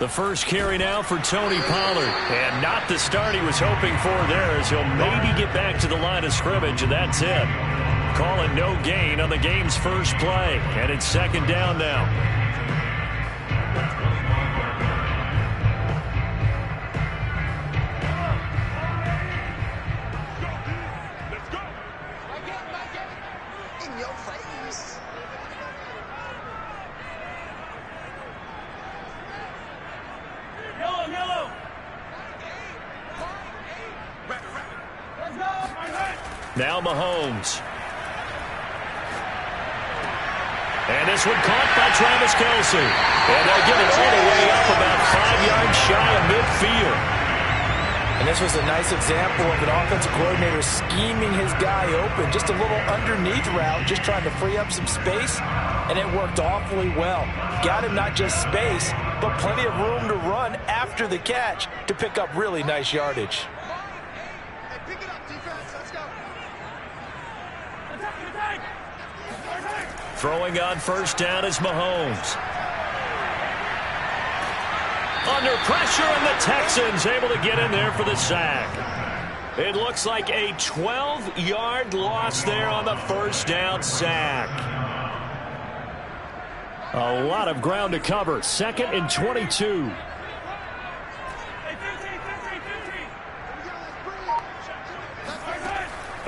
The first carry now for Tony Pollard. And not the start he was hoping for there, as he'll maybe get back to the line of scrimmage, and that's it. Call it no gain on the game's first play. And it's second down now. Now Mahomes. And this one caught by Travis Kelce. And they'll get it all the way up about 5 yards shy of midfield. And this was a nice example of an offensive coordinator scheming his guy open. Just a little underneath route, just trying to free up some space. And it worked awfully well. Got him not just space, but plenty of room to run after the catch to pick up really nice yardage. Throwing on first down is Mahomes. Under pressure, and the Texans able to get in there for the sack. It looks like a 12-yard loss there on the first down sack. A lot of ground to cover. 2nd and 22.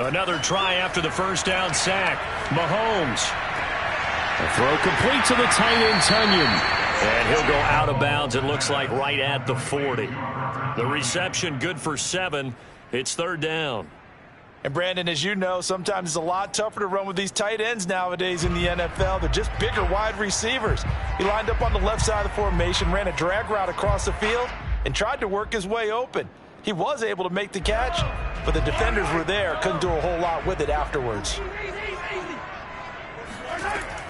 Another try after the first down sack. Mahomes. A throw complete to the tight end, Tunyon. And he'll go out of bounds, it looks like, right at the 40. The reception good for 7. It's third down. And, Brandon, as you know, sometimes it's a lot tougher to run with these tight ends nowadays in the NFL. They're just bigger wide receivers. He lined up on the left side of the formation, ran a drag route across the field, and tried to work his way open. He was able to make the catch, but the defenders were there, couldn't do a whole lot with it afterwards.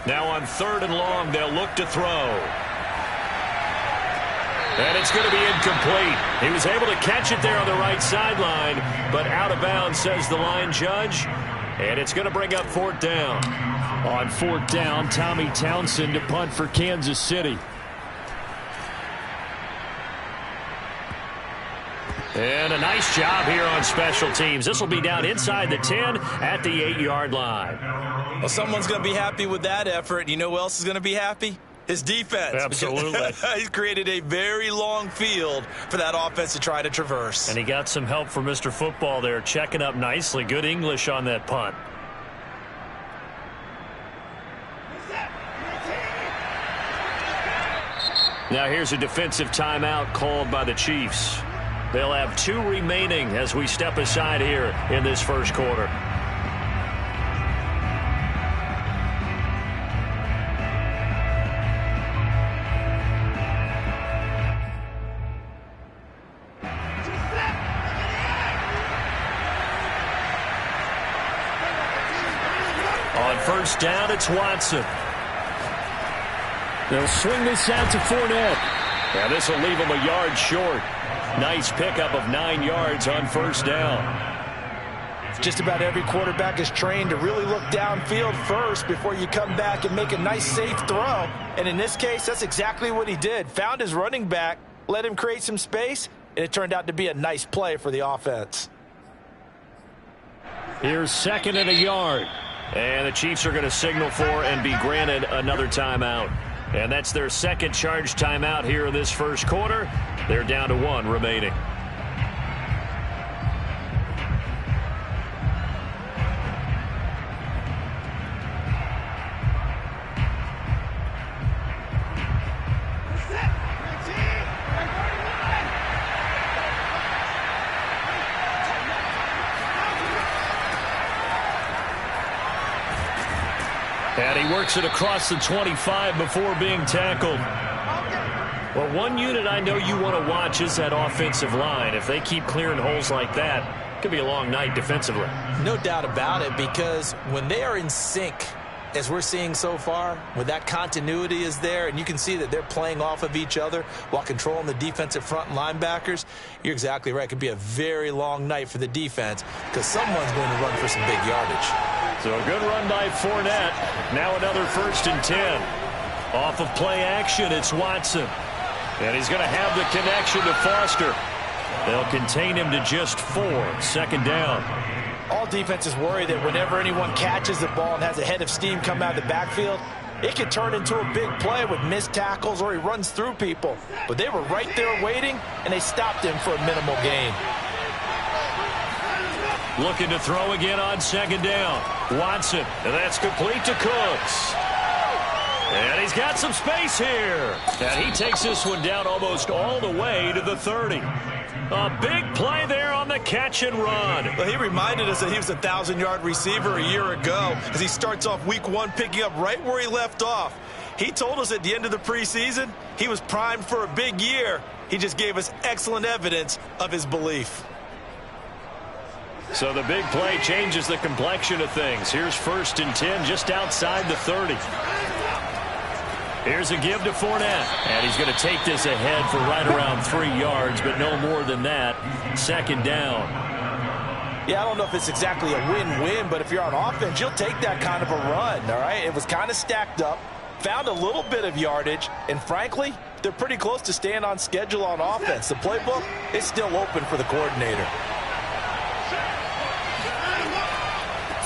Now on 3rd and long, they'll look to throw. And it's going to be incomplete. He was able to catch it there on the right sideline, but out of bounds, says the line judge. And it's going to bring up 4th down. On 4th down, Tommy Townsend to punt for Kansas City. And a nice job here on special teams. This will be down inside the 10 at the 8-yard line. Well, someone's going to be happy with that effort. You know who else is going to be happy? His defense. Absolutely. He's created a very long field for that offense to try to traverse. And he got some help from Mr. Football there, checking up nicely. Good English on that punt. Now here's a defensive timeout called by the Chiefs. They'll have 2 remaining as we step aside here in this first quarter. On first down, it's Watson. They'll swing this out to Fournette. Now this will leave him a yard short. Nice pickup of 9 yards on first down. Just about every quarterback is trained to really look downfield first before you come back and make a nice, safe throw. And in this case, that's exactly what he did. Found his running back, let him create some space, and it turned out to be a nice play for the offense. Here's 2nd and a yard. And the Chiefs are going to signal for and be granted another timeout. And that's their second charge timeout here in this first quarter. They're down to 1 remaining. And he works it across the 25 before being tackled. Well, one unit I know you want to watch is that offensive line. If they keep clearing holes like that, it could be a long night defensively. No doubt about it, because when they are in sync, as we're seeing so far, when that continuity is there, and you can see that they're playing off of each other while controlling the defensive front linebackers, you're exactly right. It could be a very long night for the defense because someone's going to run for some big yardage. So a good run by Fournette. Now another 1st and 10. Off of play action, it's Watson. And he's going to have the connection to Foster. They'll contain him to just 4. 2nd down. All defenses worry that whenever anyone catches the ball and has a head of steam come out of the backfield, it can turn into a big play with missed tackles or he runs through people. But they were right there waiting, and they stopped him for a minimal gain. Looking to throw again on 2nd down. Watson, and that's complete to Cooks. And he's got some space here. And he takes this one down almost all the way to the 30. A big play there on the catch and run. Well, he reminded us that he was a 1,000-yard receiver a year ago as he starts off week 1 picking up right where he left off. He told us at the end of the preseason he was primed for a big year. He just gave us excellent evidence of his belief. So the big play changes the complexion of things. Here's 1st and 10 just outside the 30. Here's a give to Fournette. And he's going to take this ahead for right around 3 yards, but no more than that. 2nd down. Yeah, I don't know if it's exactly a win-win, but if you're on offense, you'll take that kind of a run, all right? It was kind of stacked up, found a little bit of yardage, and frankly, they're pretty close to staying on schedule on offense. The playbook is still open for the coordinator.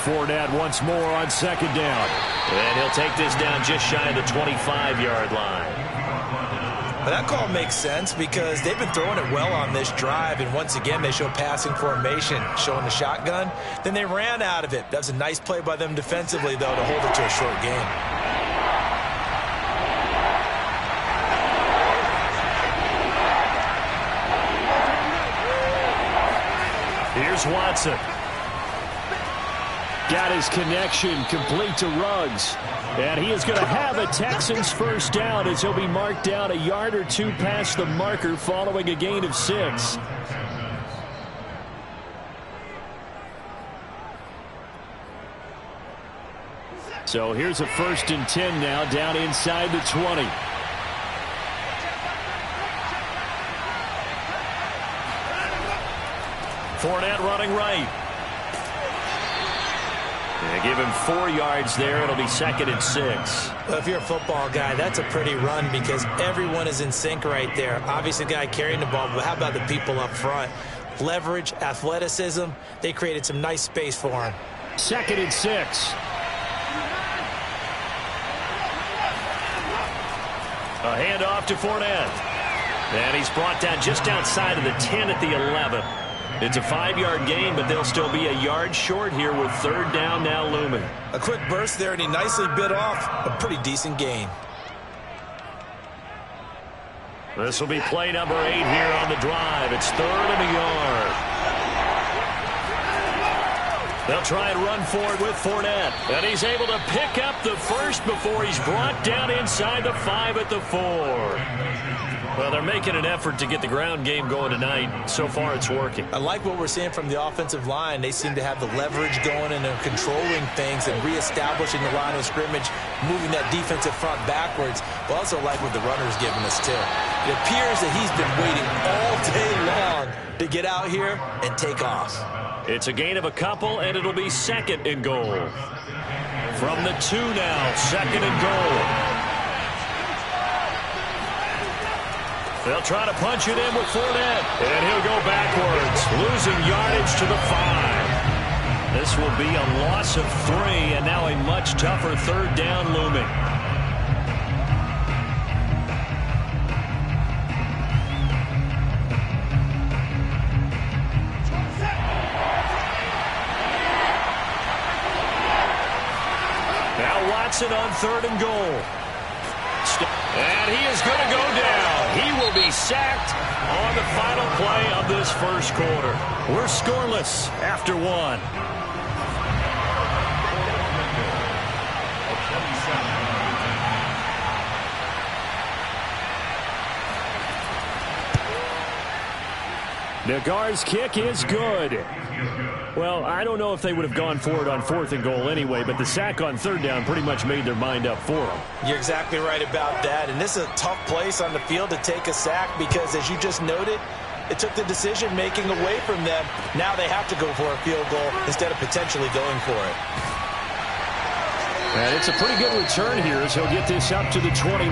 Fournette once more on 2nd down. And he'll take this down just shy of the 25-yard line. Well, that call makes sense because they've been throwing it well on this drive, and once again they show passing formation, showing the shotgun. Then they ran out of it. That's a nice play by them defensively, though, to hold it to a short gain. Here's Watson. Got his connection complete to Ruggs. And he is going to have a Texans 1st down as he'll be marked down a yard or 2 past the marker following a gain of 6. So here's a 1st and 10 now down inside the 20. Fournette running right. They give him 4 yards there. It'll be 2nd and 6. Well, if you're a football guy, that's a pretty run because everyone is in sync right there. Obviously, the guy carrying the ball, but how about the people up front? Leverage, athleticism, they created some nice space for him. 2nd and 6. A handoff to Fournette. And he's brought down just outside of the 10 at the 11. It's a 5-yard gain, but they'll still be a yard short here with 3rd down now looming. A quick burst there, and he nicely bit off a pretty decent gain. This will be play number 8 here on the drive. It's 3rd and a yard. They'll try and run for it with Fournette. And he's able to pick up the first before he's brought down inside the 5 at the 4. Well, they're making an effort to get the ground game going tonight. So far, it's working. I like what we're seeing from the offensive line. They seem to have the leverage going and they're controlling things and reestablishing the line of scrimmage, moving that defensive front backwards. But also like what the runner's giving us, too. It appears that he's been waiting all day long to get out here and take off. It's a gain of a couple, and it'll be 2nd and goal. From the 2 now, 2nd and goal. They'll try to punch it in with Fournette. And he'll go backwards, losing yardage to the 5. This will be a loss of 3, and now a much tougher 3rd down looming. Now Watson on 3rd and goal. And he is going to go down. He will be sacked on the final play of this 1st quarter. We're scoreless after 1. Nagar's kick is good. Well, I don't know if they would have gone for it on 4th and goal anyway, but the sack on 3rd down pretty much made their mind up for them. You're exactly right about that, and this is a tough place on the field to take a sack because, as you just noted, it took the decision-making away from them. Now they have to go for a field goal instead of potentially going for it. And it's a pretty good return here as he'll get this up to the 29.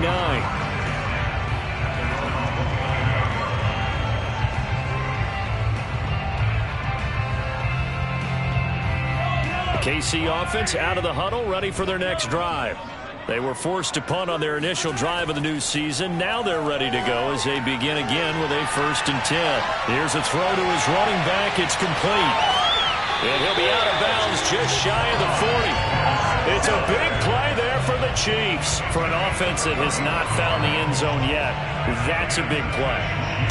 KC offense out of the huddle, ready for their next drive. They were forced to punt on their initial drive of the new season. Now they're ready to go as they begin again with a 1st and 10. Here's a throw to his running back. It's complete. And he'll be out of bounds just shy of the 40. It's a big play there for the Chiefs. For an offense that has not found the end zone yet, that's a big play.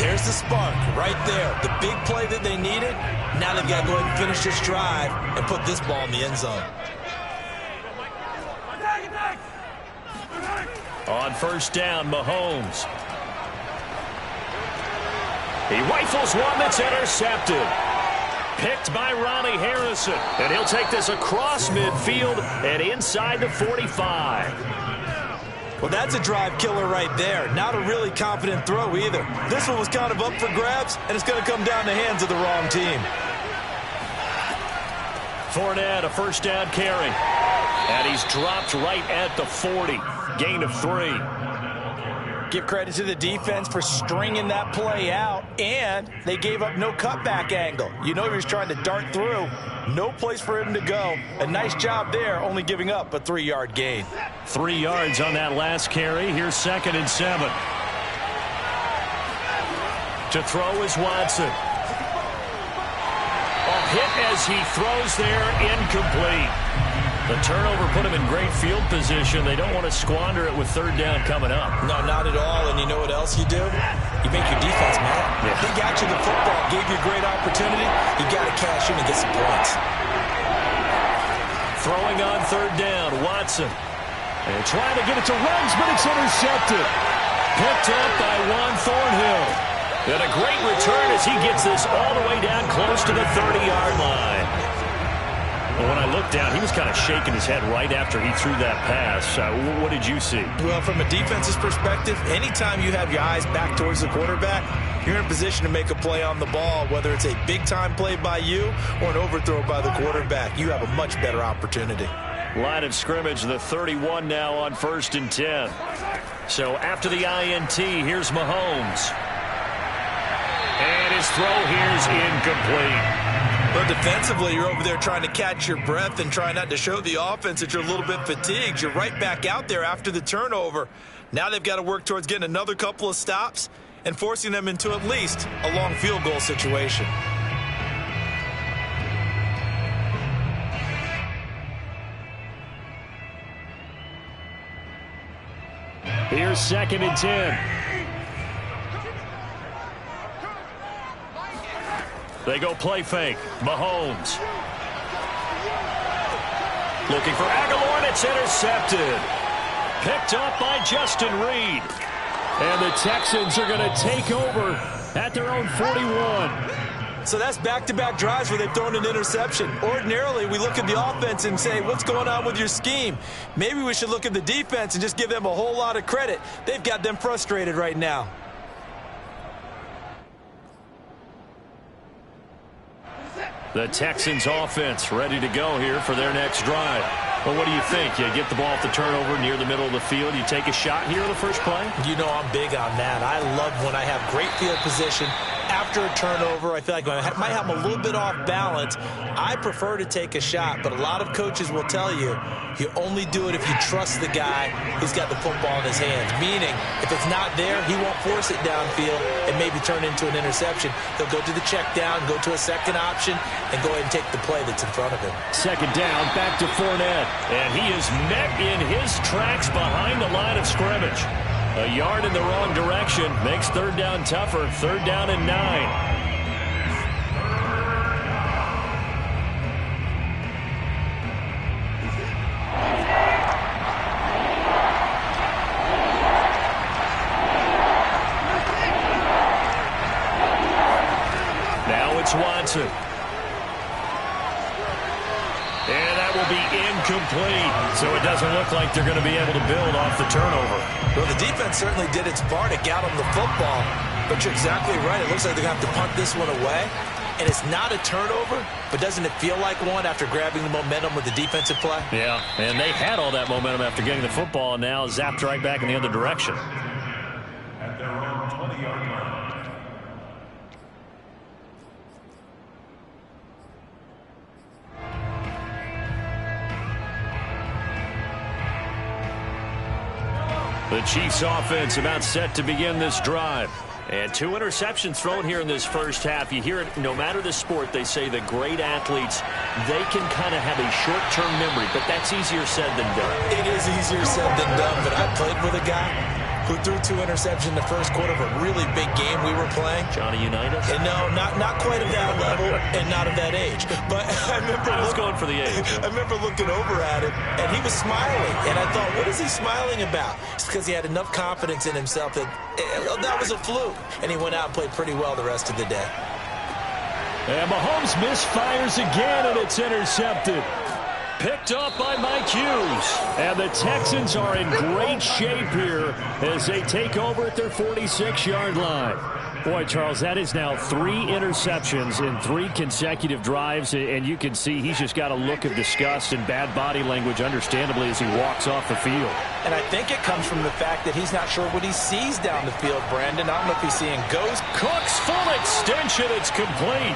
There's the spark right there. The big play that they needed. Now they've got to go ahead and finish this drive and put this ball in the end zone. On 1st down, Mahomes. He rifles one that's intercepted. Picked by Ronnie Harrison. And he'll take this across midfield and inside the 45. Well, that's a drive killer right there. Not a really confident throw either. This one was kind of up for grabs, and it's going to come down the hands of the wrong team. Fournette, a 1st down carry. And he's dropped right at the 40. Gain of 3. Give credit to the defense for stringing that play out, and they gave up no cutback angle. You know he was trying to dart through. No place for him to go. A nice job there, only giving up a 3-yard gain. 3 yards on that last carry. Here's 2nd and 7. To throw is Watson. A hit as he throws there, incomplete. The turnover put him in great field position. They don't want to squander it with 3rd down coming up. No, not at all. And you know what else you do? You make your defense mad. Yeah. They got you the football, gave you a great opportunity. You got to cash in and get some points. Throwing on 3rd down, Watson. And trying to get it to Ruggs, but it's intercepted. Picked up by Juan Thornhill. And a great return as he gets this all the way down close to the 30-yard line. Well, when I looked down, he was kind of shaking his head right after he threw that pass. What did you see? Well, from a defense's perspective, anytime you have your eyes back towards the quarterback, you're in a position to make a play on the ball, whether it's a big-time play by you or an overthrow by the quarterback. You have a much better opportunity. Line of scrimmage, the 31 now on 1st and 10. So after the INT, here's Mahomes. And his throw here's incomplete. But defensively, you're over there trying to catch your breath and try not to show the offense that you're a little bit fatigued. You're right back out there after the turnover. Now they've got to work towards getting another couple of stops and forcing them into at least a long field goal situation. Here's 2nd and 10. They go play fake. Mahomes. Looking for Aguilar, and it's intercepted. Picked up by Justin Reed. And the Texans are going to take over at their own 41. So that's back-to-back drives where they've thrown an interception. Ordinarily, we look at the offense and say, what's going on with your scheme? Maybe we should look at the defense and just give them a whole lot of credit. They've got them frustrated right now. The Texans offense ready to go here for their next drive. Well, what do you think? You get the ball off the turnover near the middle of the field. You take a shot here on the first play? You know I'm big on that. I love when I have great field position. After a turnover, I feel like I might have them a little bit off balance. I prefer to take a shot, but a lot of coaches will tell you, you only do it if you trust the guy who's got the football in his hands. Meaning, if it's not there, he won't force it downfield and maybe turn into an interception. He'll go to the check down, go to a second option, and go ahead and take the play that's in front of him. 2nd down, back to Fournette. And he is met in his tracks behind the line of scrimmage. A yard in the wrong direction makes 3rd down tougher. 3rd down and 9. Now it's Watson. And that will be incomplete. So it doesn't look like they're going to be able to build off the turnover. Well, the defense certainly did its part to get them the football. But you're exactly right. It looks like they're going to have to punt this one away. And it's not a turnover, but doesn't it feel like one after grabbing the momentum with the defensive play? Yeah, and they had all that momentum after getting the football, and now zapped right back in the other direction. At their own 20-yard line. The Chiefs offense about set to begin this drive. And 2 interceptions thrown here in this first half. You hear it, no matter the sport, they say that great athletes, they can kind of have a short-term memory, but that's easier said than done. It is easier said than done, but I played with a guy who threw 2 interceptions in the first quarter of a really big game we were playing. Johnny Unitas? And no, not quite of that level and not of that age. But I was going for the age. I remember looking over at him, and he was smiling. And I thought, what is he smiling about? It's because he had enough confidence in himself that that was a fluke. And he went out and played pretty well the rest of the day. And Mahomes misfires again, and it's intercepted. Picked up by Mike Hughes. And the Texans are in great shape here as they take over at their 46-yard line. Boy, Charles, that is now 3 interceptions in 3 consecutive drives, and you can see he's just got a look of disgust and bad body language, understandably, as he walks off the field. And I think it comes from the fact that he's not sure what he sees down the field, Brandon. I don't know if he's seeing ghosts. Cooks full extension. It's complete.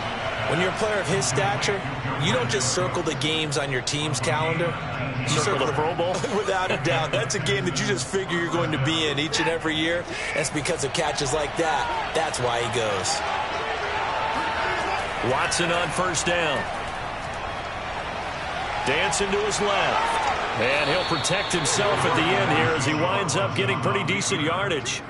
When you're a player of his stature, you don't just circle the games on your team's calendar. You circle the Pro Bowl? Without a doubt. That's a game that you just figure you're going to be in each and every year. That's because of catches like that. That's why he goes. Watson on first down. Dancing to his left. And he'll protect himself at the end here as he winds up getting pretty decent yardage.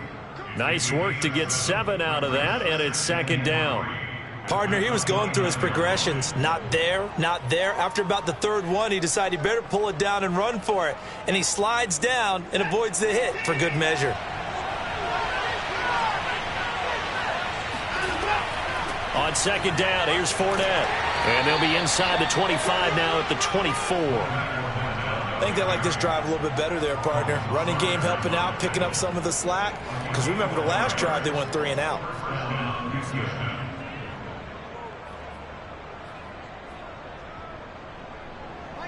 Nice work to get 7 out of that, and it's 2nd down. Partner, he was going through his progressions. Not there, not there. After about the 3rd one, he decided he better pull it down and run for it. And he slides down and avoids the hit for good measure. On 2nd down, here's Fournette. And they'll be inside the 25 now at the 24. I think they like this drive a little bit better there, partner. Running game helping out, picking up some of the slack. Because remember the last drive, they went 3 and out.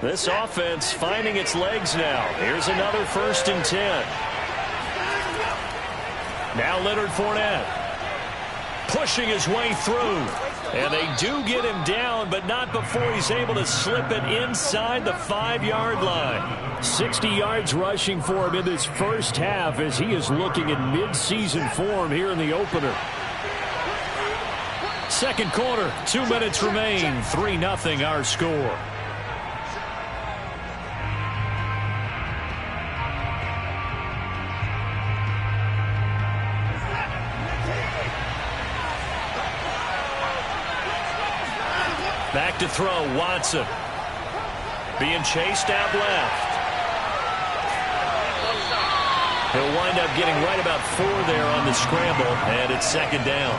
This offense finding its legs now. Here's another 1st and 10. Now Leonard Fournette pushing his way through. And they do get him down, but not before he's able to slip it inside the 5-yard line. 60 yards rushing for him in this first half as he is looking in mid-season form here in the opener. 2nd quarter, 2 minutes remain. 3-0 our score. Back to throw, Watson. Being chased out left. He'll wind up getting right about 4 there on the scramble, and it's 2nd down.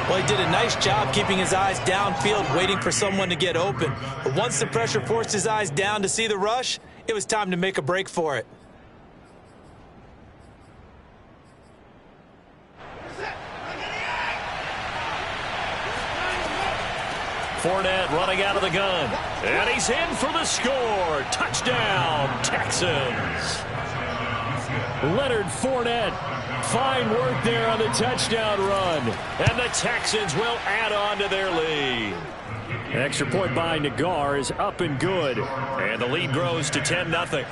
Well, he did a nice job keeping his eyes downfield, waiting for someone to get open. But once the pressure forced his eyes down to see the rush, it was time to make a break for it. Fournette running out of the gun. And he's in for the score. Touchdown, Texans. Leonard Fournette. Fine work there on the touchdown run. And the Texans will add on to their lead. An extra point by Nagar is up and good. And the lead grows to 10-0.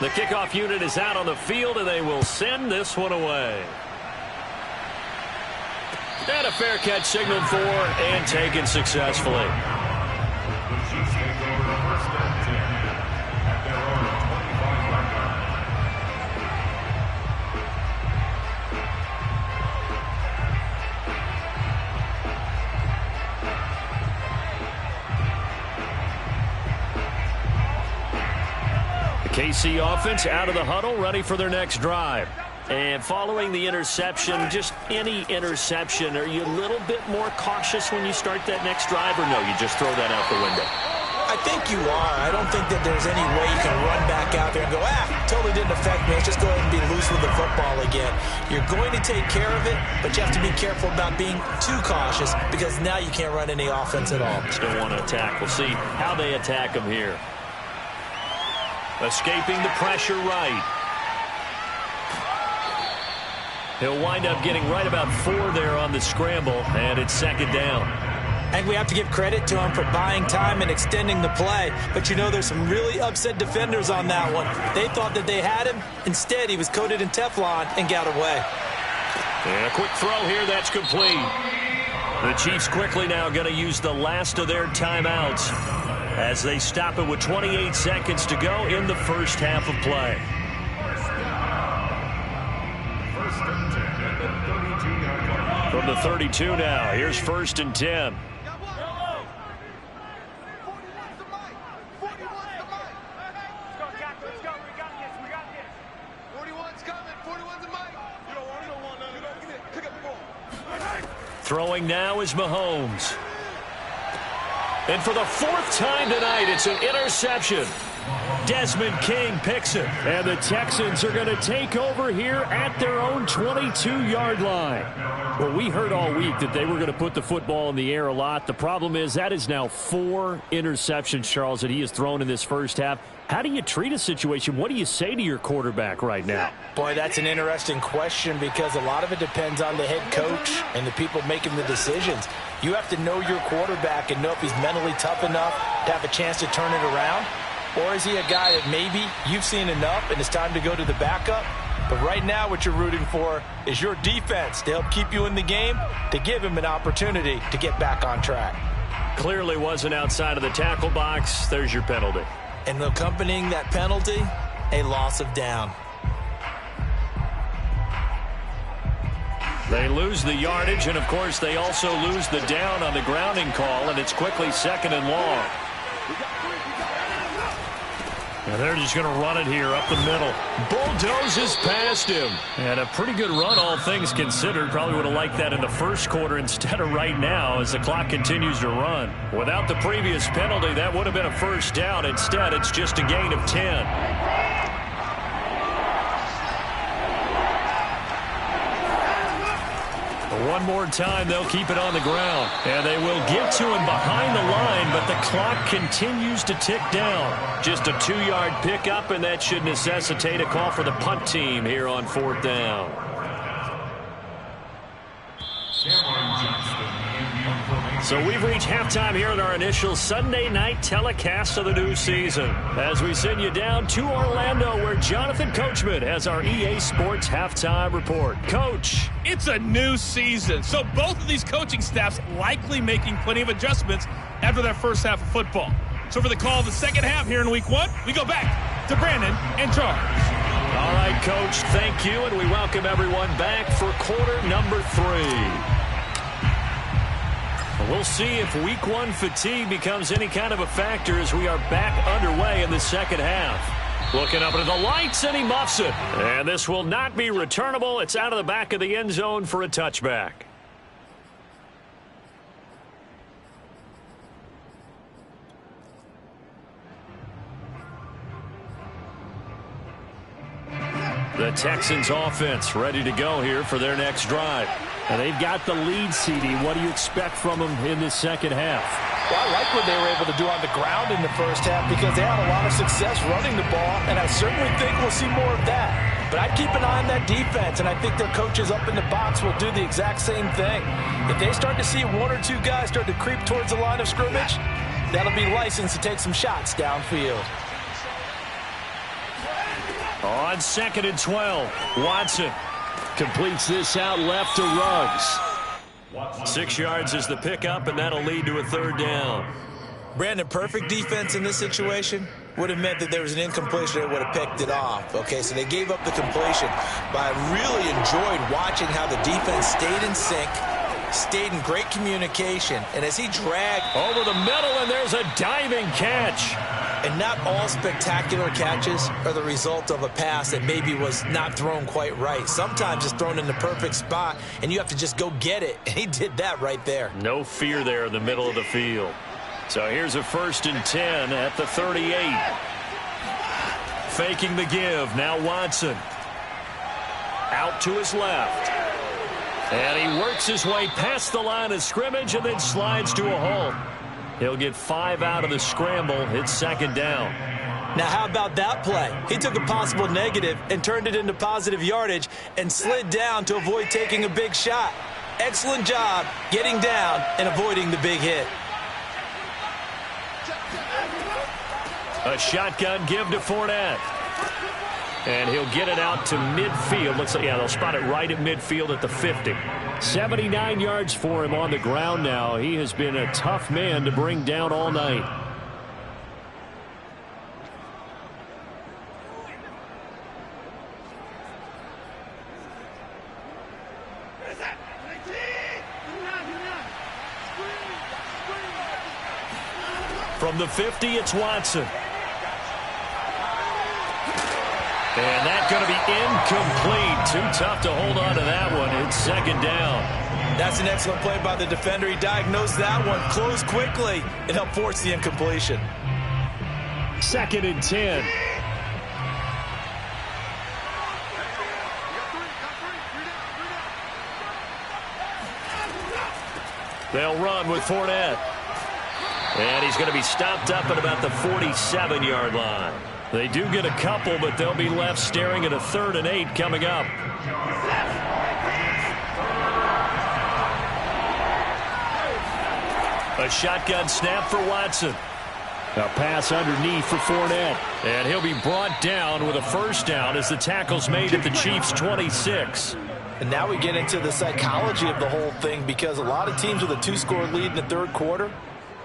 The kickoff unit is out on the field, and they will send this one away. And a fair catch signaled for and taken successfully. The KC offense out of the huddle, ready for their next drive. And following the interception, just any interception, are you a little bit more cautious when you start that next drive, or no, you just throw that out the window? I think you are. I don't think that there's any way you can run back out there and go, totally didn't affect me. Let's just go ahead and be loose with the football again. You're going to take care of it, but you have to be careful about being too cautious because now you can't run any offense at all. Still want to attack. We'll see how they attack them here. Escaping the pressure right. He'll wind up getting right about 4 there on the scramble, and it's 2nd down. I think we have to give credit to him for buying time and extending the play. But, you know, there's some really upset defenders on that one. They thought that they had him. Instead, he was coated in Teflon and got away. And a quick throw here. That's complete. The Chiefs quickly now going to use the last of their timeouts as they stop it with 28 seconds to go in the first half of play. From the 32 now, here's 1st and 10. Throwing now is Mahomes. And for the 4th time tonight, it's an interception. Desmond King picks it. And the Texans are going to take over here at their own 22-yard line. Well, we heard all week that they were going to put the football in the air a lot. The problem is that is now 4 interceptions, Charles, that he has thrown in this first half. How do you treat a situation? What do you say to your quarterback right now? Boy, that's an interesting question because a lot of it depends on the head coach and the people making the decisions. You have to know your quarterback and know if he's mentally tough enough to have a chance to turn it around. Or is he a guy that maybe you've seen enough and it's time to go to the backup? But right now what you're rooting for is your defense to help keep you in the game, to give him an opportunity to get back on track. Clearly wasn't outside of the tackle box. There's your penalty. And accompanying that penalty, a loss of down. They lose the yardage, and of course they also lose the down on the grounding call, and it's quickly 2nd and long. And they're just going to run it here up the middle. Bulldozes past him. And a pretty good run, all things considered. Probably would have liked that in the first quarter instead of right now as the clock continues to run. Without the previous penalty, that would have been a first down. Instead, it's just a gain of 10. One more time, they'll keep it on the ground. And they will get to him behind the line, but the clock continues to tick down. Just a 2-yard pickup, and that should necessitate a call for the punt team here on 4th down. So we've reached halftime here at our initial Sunday night telecast of the new season. As we send you down to Orlando, where Jonathan Coachman has our EA Sports halftime report. Coach. It's a new season, so both of these coaching staffs likely making plenty of adjustments after their first half of football. So for the call of the second half here in week 1, we go back to Brandon and Charles. All right, Coach, thank you, and we welcome everyone back for quarter number 3. We'll see if week 1 fatigue becomes any kind of a factor as we are back underway in the second half. Looking up at the lights, and he muffs it. And this will not be returnable. It's out of the back of the end zone for a touchback. The Texans offense ready to go here for their next drive. And they've got the lead, CD. What do you expect from them in this second half? Well, I like what they were able to do on the ground in the first half because they had a lot of success running the ball, and I certainly think we'll see more of that. But I'd keep an eye on that defense, and I think their coaches up in the box will do the exact same thing. If they start to see 1 or 2 guys start to creep towards the line of scrimmage, that'll be licensed to take some shots downfield. On 2nd and 12, Watson completes this out left to Ruggs. 6 yards is the pickup, and that'll lead to a 3rd down. Brandon, perfect defense in this situation would have meant that there was an incompletion that would have picked it off. Okay, so they gave up the completion. But I really enjoyed watching how the defense stayed in sync, stayed in great communication, and as he dragged over the middle, and there's a diving catch. And not all spectacular catches are the result of a pass that maybe was not thrown quite right. Sometimes it's thrown in the perfect spot, and you have to just go get it. And he did that right there. No fear there in the middle of the field. So here's a 1st and 10 at the 38. Faking the give. Now Watson. Out to his left. And he works his way past the line of scrimmage and then slides to a halt. He'll get 5 out of the scramble. It's 2nd down. Now, how about that play? He took a possible negative and turned it into positive yardage and slid down to avoid taking a big shot. excellent job getting down and avoiding the big hit. A shotgun give to Fournette. And he'll get it out to midfield. Looks like, yeah, they'll spot it right at midfield at the 50. 79 yards for him on the ground now. He has been a tough man to bring down all night. From the 50, it's Watson. And that's going to be incomplete. Too tough to hold on to that one. It's second down. That's an excellent play by the defender. He diagnosed that one, closed quickly, and helped force the incompletion. 2nd and 10. They'll run with Fournette. And he's going to be stopped up at about the 47-yard line. They do get a couple, but they'll be left staring at a 3rd and 8 coming up. A shotgun snap for Watson. A pass underneath for Fournette. And he'll be brought down with a first down as the tackle's made at the Chiefs' 26. And now we get into the psychology of the whole thing, because a lot of teams with a 2-score lead in the third quarter,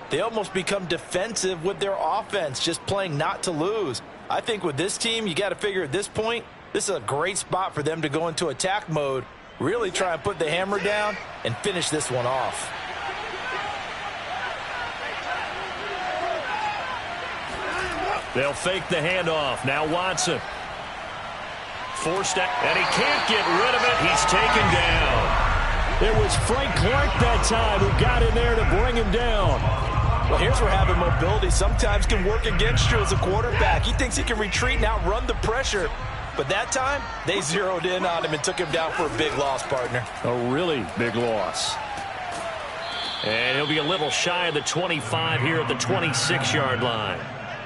they almost become defensive with their offense, just playing not to lose. I think with this team, you got to figure at this point, this is a great spot for them to go into attack mode, really try and put the hammer down and finish this one off. They'll fake the handoff. Now Watson. Forced out, and he can't get rid of it. He's taken down. It was Frank Clark that time who got in there to bring him down. Well, here's where having mobility sometimes can work against you as a quarterback. He thinks he can retreat and outrun the pressure. But that time, they zeroed in on him and took him down for a big loss, partner. A really big loss. And he'll be a little shy of the 25 here at the 26-yard line.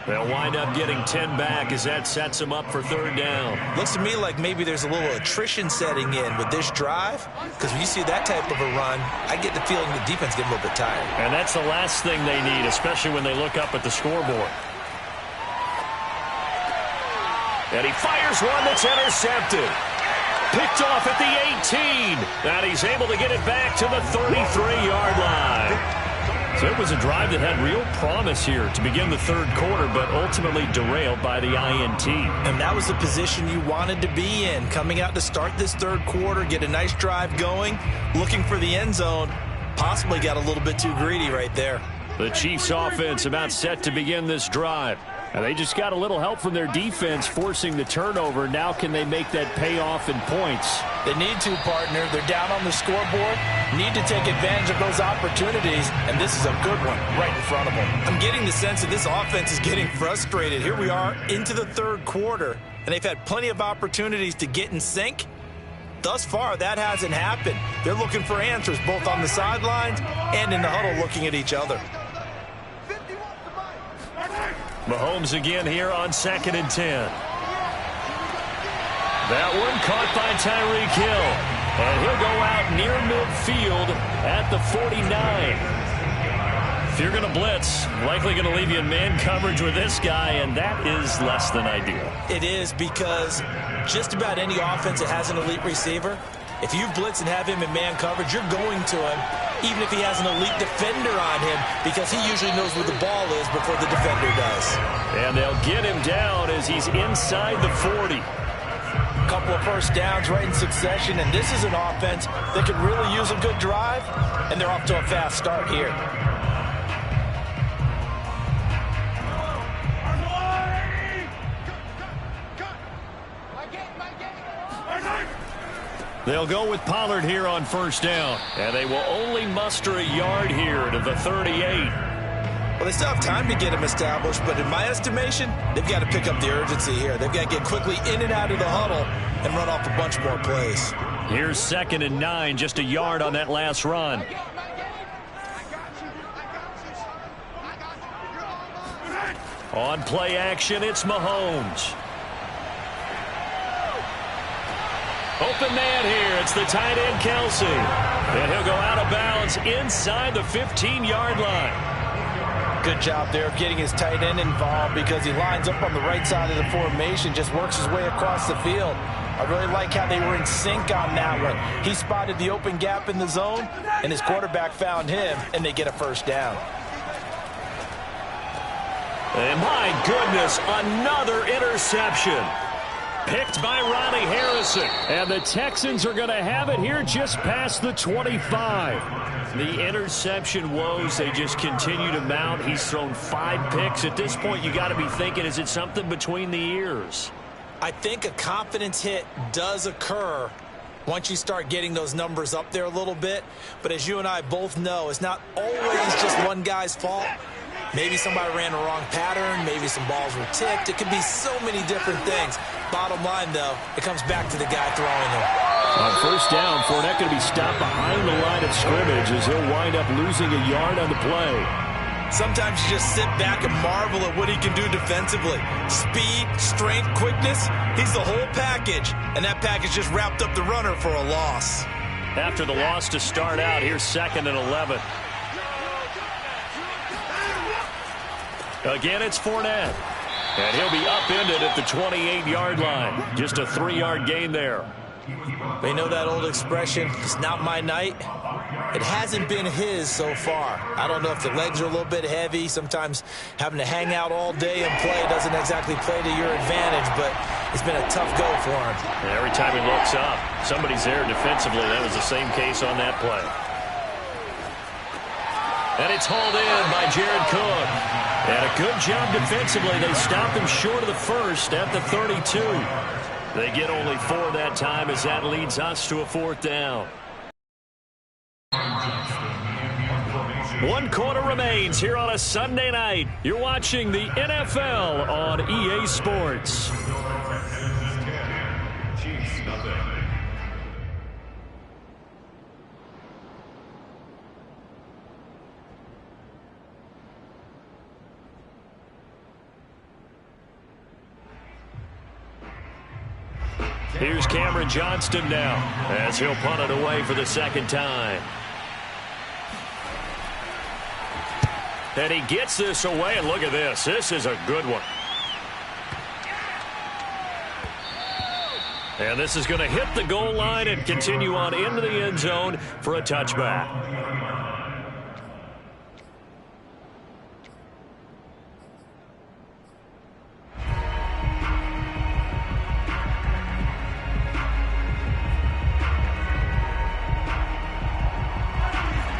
They'll wind up getting 10 back as that sets them up for 3rd down. Looks to me like maybe there's a little attrition setting in with this drive, because when you see that type of a run, I get the feeling the defense get a little bit tired. And that's the last thing they need, especially when they look up at the scoreboard. And he fires one that's intercepted. Picked off at the 18. And he's able to get it back to the 33-yard line. So it was a drive that had real promise here to begin the third quarter, but ultimately derailed by the INT. And that was the position you wanted to be in, coming out to start this third quarter, get a nice drive going, looking for the end zone. Possibly got a little bit too greedy right there. The Chiefs offense about set to begin this drive. And they just got a little help from their defense forcing the turnover. Now can they make that pay off in points? They need to, partner. They're down on the scoreboard. Need to take advantage of those opportunities, and this is a good one right in front of them. I'm getting the sense that this offense is getting frustrated. Here we are into the third quarter, and they've had plenty of opportunities to get in sync. Thus far, that hasn't happened. They're looking for answers both on the sidelines and in the huddle looking at each other. Mahomes again here on 2nd and 10. That one caught by Tyreek Hill. And he'll go out near midfield at the 49. If you're going to blitz, likely going to leave you in man coverage with this guy, and that is less than ideal. It is, because just about any offense that has an elite receiver, if you blitz and have him in man coverage, you're going to him, even if he has an elite defender on him, because he usually knows where the ball is before the defender does. And they'll get him down as he's inside the 40. Couple of first downs right in succession, and this is an offense that could really use a good drive, and they're off to a fast start here. They'll go with Pollard here on first down, and they will only muster a yard here to the 38. Well, they still have time to get him established, but in my estimation, they've got to pick up the urgency here. They've got to get quickly in and out of the huddle and run off a bunch more plays. Here's 2nd and 9, just a yard on that last run. On play action, it's Mahomes. Open man here. It's the tight end, Kelsey. And he'll go out of bounds inside the 15-yard line. Good job there of getting his tight end involved because he lines up on the right side of the formation, just works his way across the field. I really like how they were in sync on that one. He spotted the open gap in the zone, and his quarterback found him, and they get a first down. And my goodness, another interception. Picked by Ronnie Harrison. And the Texans are going to have it here just past the 25. The interception woes, they just continue to mount. He's thrown 5 picks. At this point, you got to be thinking, is it something between the ears? I think a confidence hit does occur once you start getting those numbers up there a little bit. But as you and I both know, it's not always just one guy's fault. Maybe somebody ran the wrong pattern. Maybe some balls were tipped. It could be so many different things. Bottom line, though, it comes back to the guy throwing them. On first down, Fournette going to be stopped behind the line of scrimmage as he'll wind up losing a yard on the play. Sometimes you just sit back and marvel at what he can do defensively. Speed, strength, quickness, he's the whole package. And that package just wrapped up the runner for a loss. After the loss to start out, here's 2nd and 11. Again, it's Fournette. And he'll be upended at the 28-yard line. Just a 3-yard gain there. They know that old expression, it's not my night. It hasn't been his so far. I don't know if the legs are a little bit heavy. Sometimes having to hang out all day and play doesn't exactly play to your advantage, but it's been a tough go for him. And every time he looks up, somebody's there defensively. That was the same case on that play. And it's hauled in by Jared Cook. And a good job defensively. They stopped him short of the first at the 32. They get only 4 that time as that leads us to a 4th down. 1 quarter remains here on a Sunday night. You're watching the NFL on EA Sports. Here's Cameron Johnston now as he'll punt it away for the 2nd time. And he gets this away, and look at this. This is a good one. And this is going to hit the goal line and continue on into the end zone for a touchback.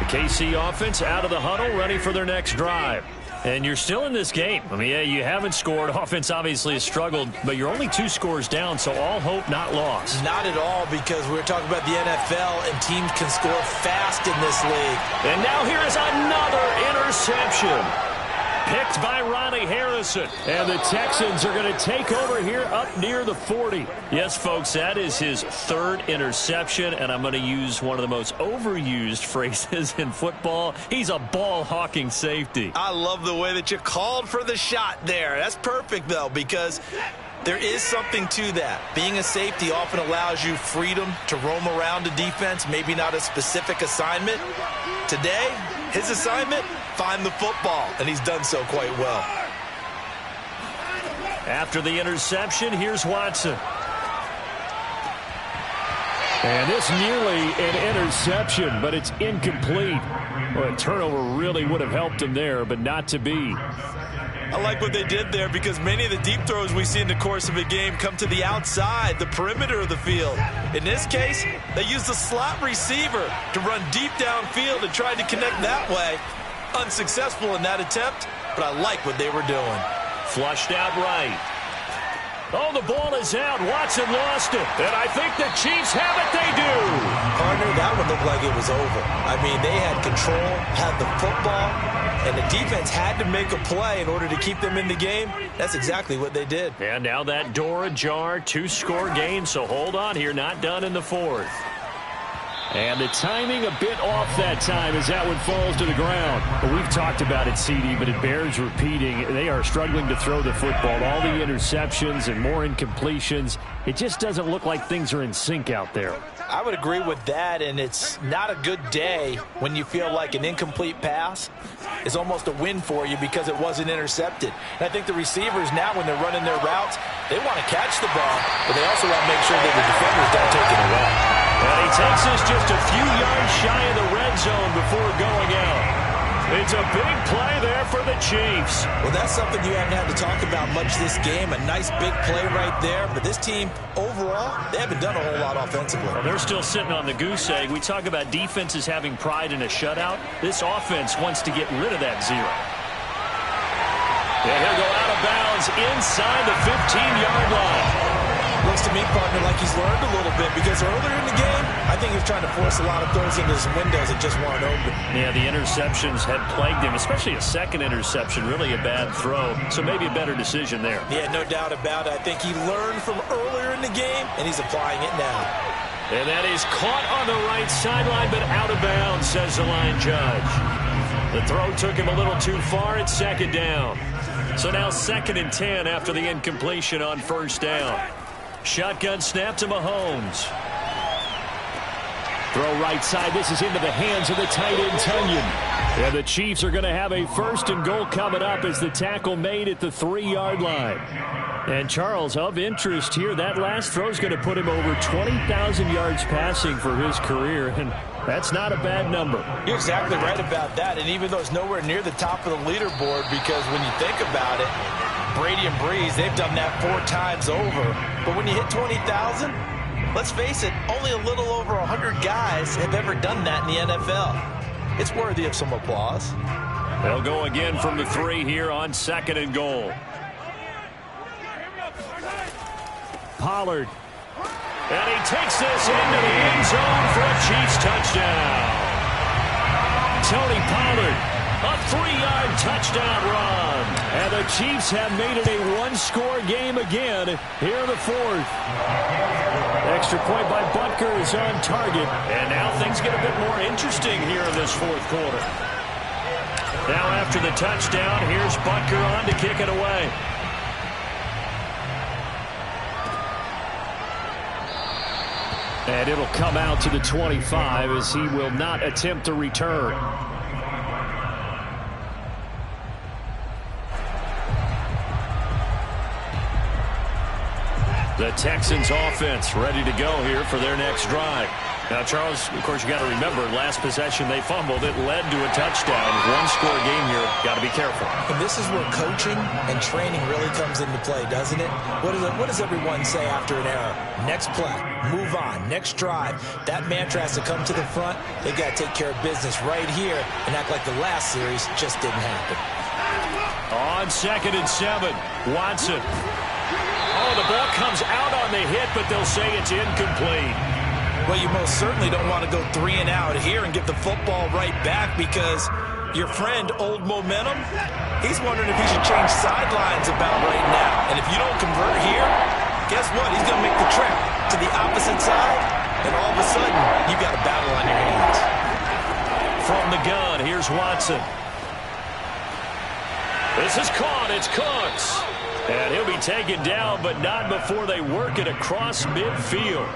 KC offense out of the huddle, ready for their next drive. And you're still in this game. I mean, yeah, you haven't scored. Offense obviously has struggled, but you're only 2 scores down, so all hope not lost. Not at all, because we're talking about the NFL, and teams can score fast in this league. And now here is another interception. Picked by Ronnie Harrison. And the Texans are going to take over here up near the 40. Yes, folks, that is his 3rd interception, and I'm going to use one of the most overused phrases in football. He's a ball-hawking safety. I love the way that you called for the shot there. That's perfect, though, because there is something to that. Being a safety often allows you freedom to roam around a defense, maybe not a specific assignment. Today, his assignment, find the football, and he's done so quite well. After the interception, here's Watson. And this nearly an interception, but it's incomplete. Well, a turnover really would have helped him there, but not to be. I like what they did there because many of the deep throws we see in the course of a game come to the outside, the perimeter of the field. In this case, they used the slot receiver to run deep downfield and tried to connect that way. Unsuccessful in that attempt, but I like what they were doing. Flushed out right. Oh, the ball is out. Watson lost it. And I think the Chiefs have it. They do. Partner, that one looked like it was over. I mean, they had control, had the football, and the defense had to make a play in order to keep them in the game. That's exactly what they did. And now that door ajar, 2-score game, so hold on here. Not done in the 4th. And the timing a bit off that time as that one falls to the ground. Well, we've talked about it, CD, but it bears repeating. They are struggling to throw the football. All the interceptions and more incompletions. It just doesn't look like things are in sync out there. I would agree with that, and it's not a good day when you feel like an incomplete pass is almost a win for you because it wasn't intercepted. And I think the receivers now, when they're running their routes, they want to catch the ball, but they also want to make sure that the defenders don't take it away. And he takes us just a few yards shy of the red zone before going out. It's a big play there for the Chiefs. Well, that's something you haven't had to talk about much this game. A nice big play right there. But this team, overall, they haven't done a whole lot offensively. Well, they're still sitting on the goose egg. We talk about defenses having pride in a shutout. This offense wants to get rid of that zero. And he'll go out of bounds inside the 15-yard line. Looks to me, partner, like he's learned a little bit because earlier in the game, I think he was trying to force a lot of throws into his windows that just weren't open. Yeah, the interceptions had plagued him, especially a second interception, really a bad throw. So maybe a better decision there. Yeah, no doubt about it. I think he learned from earlier in the game, and he's applying it now. And that is caught on the right sideline, but out of bounds, says the line judge. The throw took him a little too far. It's second down. So now 2nd and 10 after the incompletion on first down. Shotgun snap to Mahomes. Throw right side. This is into the hands of the tight end, Tonyan. And the Chiefs are going to have a 1st and goal coming up as the tackle made at the 3-yard line. And Charles, of interest here, that last throw is going to put him over 20,000 yards passing for his career, and that's not a bad number. You're exactly right about that, and even though it's nowhere near the top of the leaderboard, because when you think about it, Brady and Breeze, they've done that 4 times over. But when you hit 20,000, let's face it, only a little over 100 guys have ever done that in the NFL. It's worthy of some applause. They'll go again from the 3 here on 2nd and goal. Pollard. And he takes this into the end zone for a Chiefs touchdown. Tony Pollard, a 3-yard touchdown run. And the Chiefs have made it a 1-score game again here in the 4th. Extra point by Butker is on target. And now things get a bit more interesting here in this 4th quarter. Now after the touchdown, here's Butker on to kick it away. And it'll come out to the 25 as he will not attempt to return. The Texans offense ready to go here for their next drive. Now, Charles, of course, you got to remember, last possession they fumbled. It led to a touchdown. 1-score game here. Got to be careful. And this is where coaching and training really comes into play, doesn't it? What does everyone say after an error? Next play, move on, next drive. That mantra has to come to the front. They got to take care of business right here and act like the last series just didn't happen. On 2nd and 7, Watson. Oh, the ball comes out on the hit, but they'll say it's incomplete. Well, you most certainly don't want to go 3 and out here and give the football right back because your friend, Old Momentum, he's wondering if he should change sidelines about right now. And if you don't convert here, guess what? He's going to make the trip to the opposite side, and all of a sudden, you've got a battle on your hands. From the gun, here's Watson. This is caught. It's Cooks. And he'll be taken down, but not before they work it across midfield.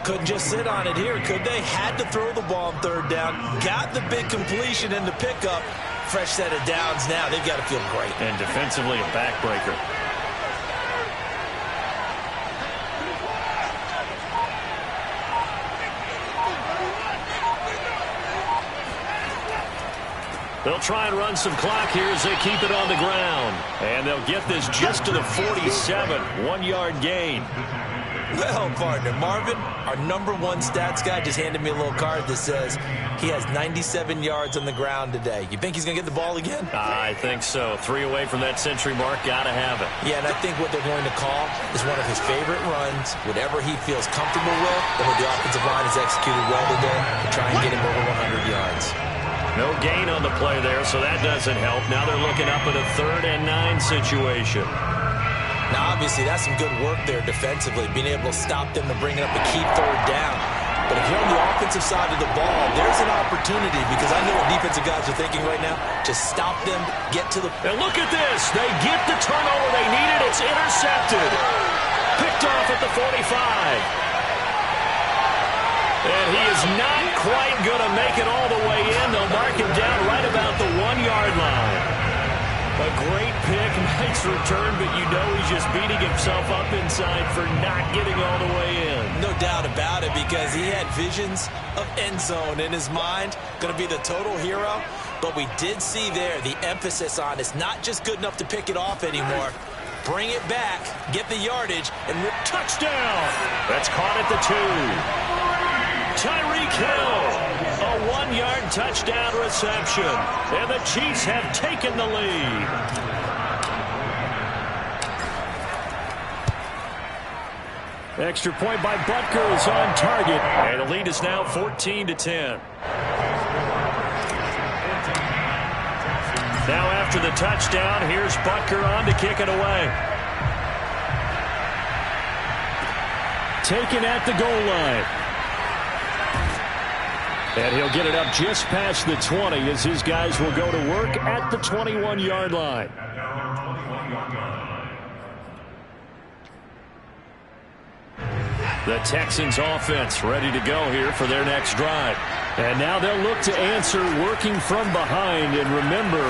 Couldn't just sit on it here, could they? Had to throw the ball on 3rd down. Got the big completion in the pickup. Fresh set of downs now. They've got to feel great. And defensively, a backbreaker. They'll try and run some clock here as they keep it on the ground. And they'll get this just to the 47. 1-yard gain. Well, partner, Marvin, our #1 stats guy, just handed me a little card that says he has 97 yards on the ground today. You think he's going to get the ball again? I think so. 3 away from that century mark. Got to have it. Yeah, and I think what they're going to call is one of his favorite runs, whatever he feels comfortable with, and what the offensive line has executed well today to try and get him over 100 yards. No gain on the play there, so that doesn't help. Now they're looking up at a 3rd and 9 situation. Now, obviously, that's some good work there defensively, being able to stop them and bring it up a key 3rd down. But if you're on the offensive side of the ball, there's an opportunity, because I know what defensive guys are thinking right now, to stop them, get to the... And look at this. They get the turnover they needed. It's intercepted. Picked off at the 45. And he is not quite going to make it all the way in. They'll mark him down right about the 1-yard line. A great pick, nice return, but you know he's just beating himself up inside for not getting all the way in. No doubt about it, because he had visions of end zone in his mind. Going to be the total hero. But we did see there the emphasis on it's not just good enough to pick it off anymore. Bring it back, get the yardage, and touchdown. That's caught at the 2. Tyreek Hill, a 1-yard touchdown reception. And the Chiefs have taken the lead. Extra point by Butker is on target. And the lead is now 14-10. Now after the touchdown, here's Butker on to kick it away. Taken at the goal line. And he'll get it up just past the 20 as his guys will go to work at the 21-yard line. The Texans offense ready to go here for their next drive. And now they'll look to answer working from behind. And remember,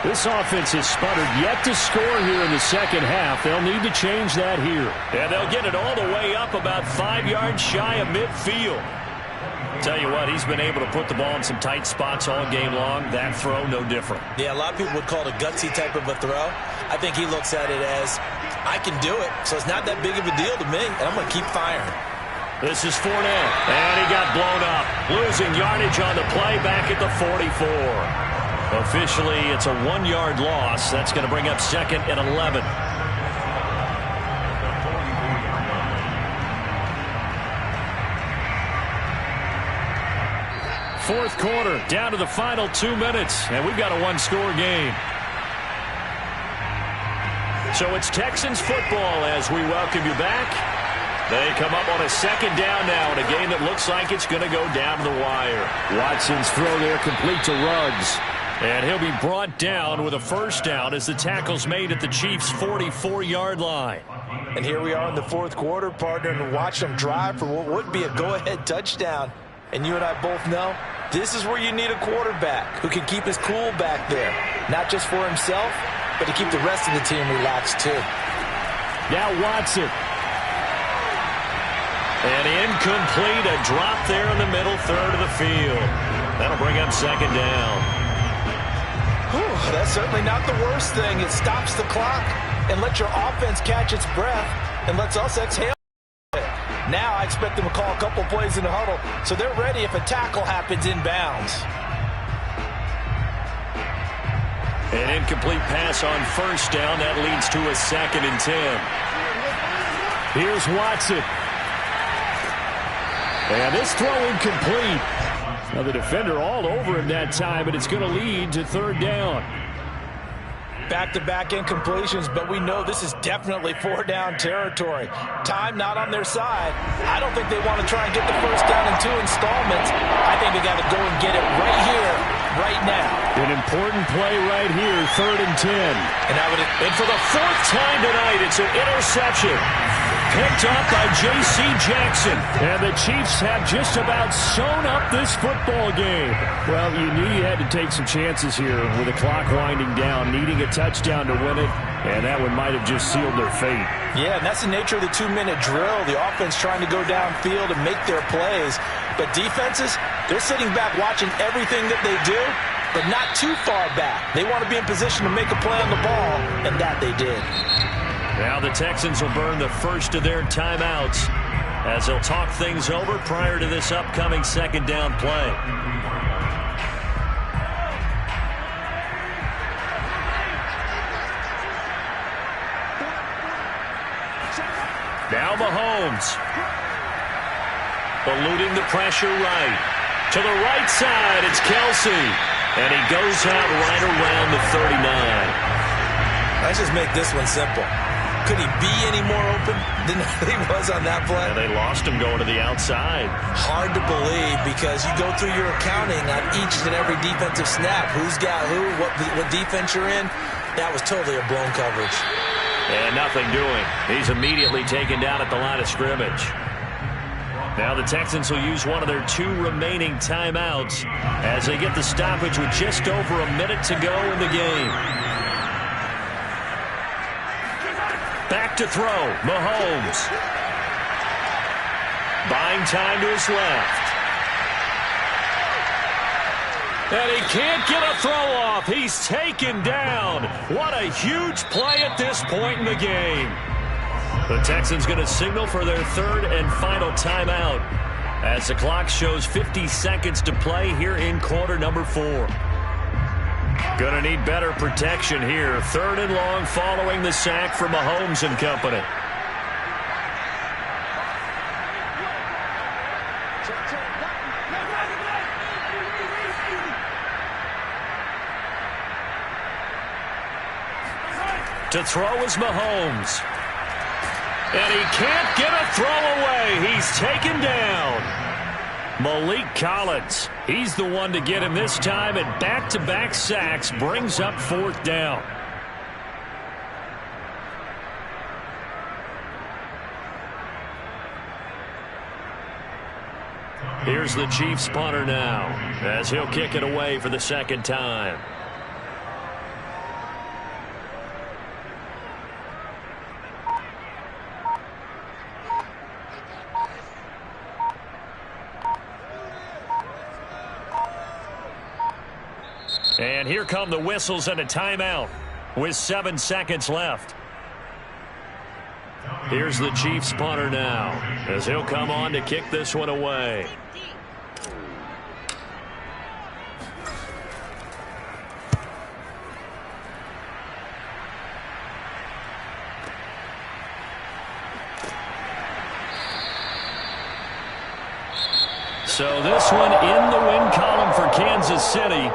this offense has sputtered yet to score here in the second half. They'll need to change that here. And they'll get it all the way up about 5 yards shy of midfield. Tell you what, he's been able to put the ball in some tight spots all game long. That throw, no different. Yeah, a lot of people would call it a gutsy type of a throw. I think he looks at it as, I can do it, so it's not that big of a deal to me, and I'm going to keep firing. This is Fournette, and he got blown up. Losing yardage on the play back at the 44. Officially, it's a 1-yard loss. That's going to bring up 2nd and 11. Fourth quarter, down to the final 2 minutes, and we've got a 1-score game. So it's Texans football as we welcome you back. They come up on a 2nd down now in a game that looks like it's going to go down to the wire. Watson's throw there complete to Ruggs. And he'll be brought down with a 1st down as the tackle's made at the Chiefs' 44-yard line. And here we are in the fourth quarter, partner, and watch them drive for what would be a go-ahead touchdown. And you and I both know this is where you need a quarterback who can keep his cool back there. Not just for himself, but to keep the rest of the team relaxed too. Now Watson. And incomplete, a drop there in the middle third of the field. That'll bring up 2nd down. Whew, that's certainly not the worst thing. It stops the clock and lets your offense catch its breath and lets us exhale. Now I expect them to call a couple plays in the huddle, so they're ready if a tackle happens inbounds. An incomplete pass on 1st down. That leads to a 2nd and 10. Here's Watson. And this throw incomplete. Now the defender all over him that time, but it's going to lead to 3rd down. Back-to-back incompletions, but we know this is definitely 4-down territory. Time not on their side. I don't think they want to try and get the 1st down in 2 installments. I think they got to go and get it right here, right now. An important play right here, 3rd and 10. And for the 4th time tonight, it's an interception. Picked up by J.C. Jackson. And the Chiefs have just about sewn up this football game. Well, you knew you had to take some chances here with the clock winding down, needing a touchdown to win it, and that one might have just sealed their fate. Yeah, and that's the nature of the 2-minute drill. The offense trying to go downfield and make their plays. But defenses, they're sitting back watching everything that they do, but not too far back. They want to be in position to make a play on the ball, and that they did. Now the Texans will burn the first of their timeouts as they'll talk things over prior to this upcoming 2nd down play. Now Mahomes. Eluding the pressure right. To the right side, it's Kelsey. And he goes out right around the 39. Let's just make this one simple. Could he be any more open than he was on that play? And they lost him going to the outside. Hard to believe because you go through your accounting on each and every defensive snap. Who's got who, what defense you're in. That was totally a blown coverage. And nothing doing. He's immediately taken down at the line of scrimmage. Now the Texans will use one of their 2 remaining timeouts as they get the stoppage with just over a minute to go in the game. Back to throw, Mahomes. Buying time to his left. And he can't get a throw off. He's taken down. What a huge play at this point in the game. The Texans going to signal for their 3rd and final timeout as the clock shows 50 seconds to play here in quarter number 4. Going to need better protection here. 3rd and long following the sack from Mahomes and company. To throw is Mahomes. And he can't get a throw away. He's taken down. Malik Collins. He's the one to get him this time, and back-to-back sacks brings up 4th down. Here's the Chiefs punter now as he'll kick it away for the 2nd time. And here come the whistles and a timeout with 7 seconds left. Here's the Chiefs punter now as he'll come on to kick this one away. So this one in the win column for Kansas City.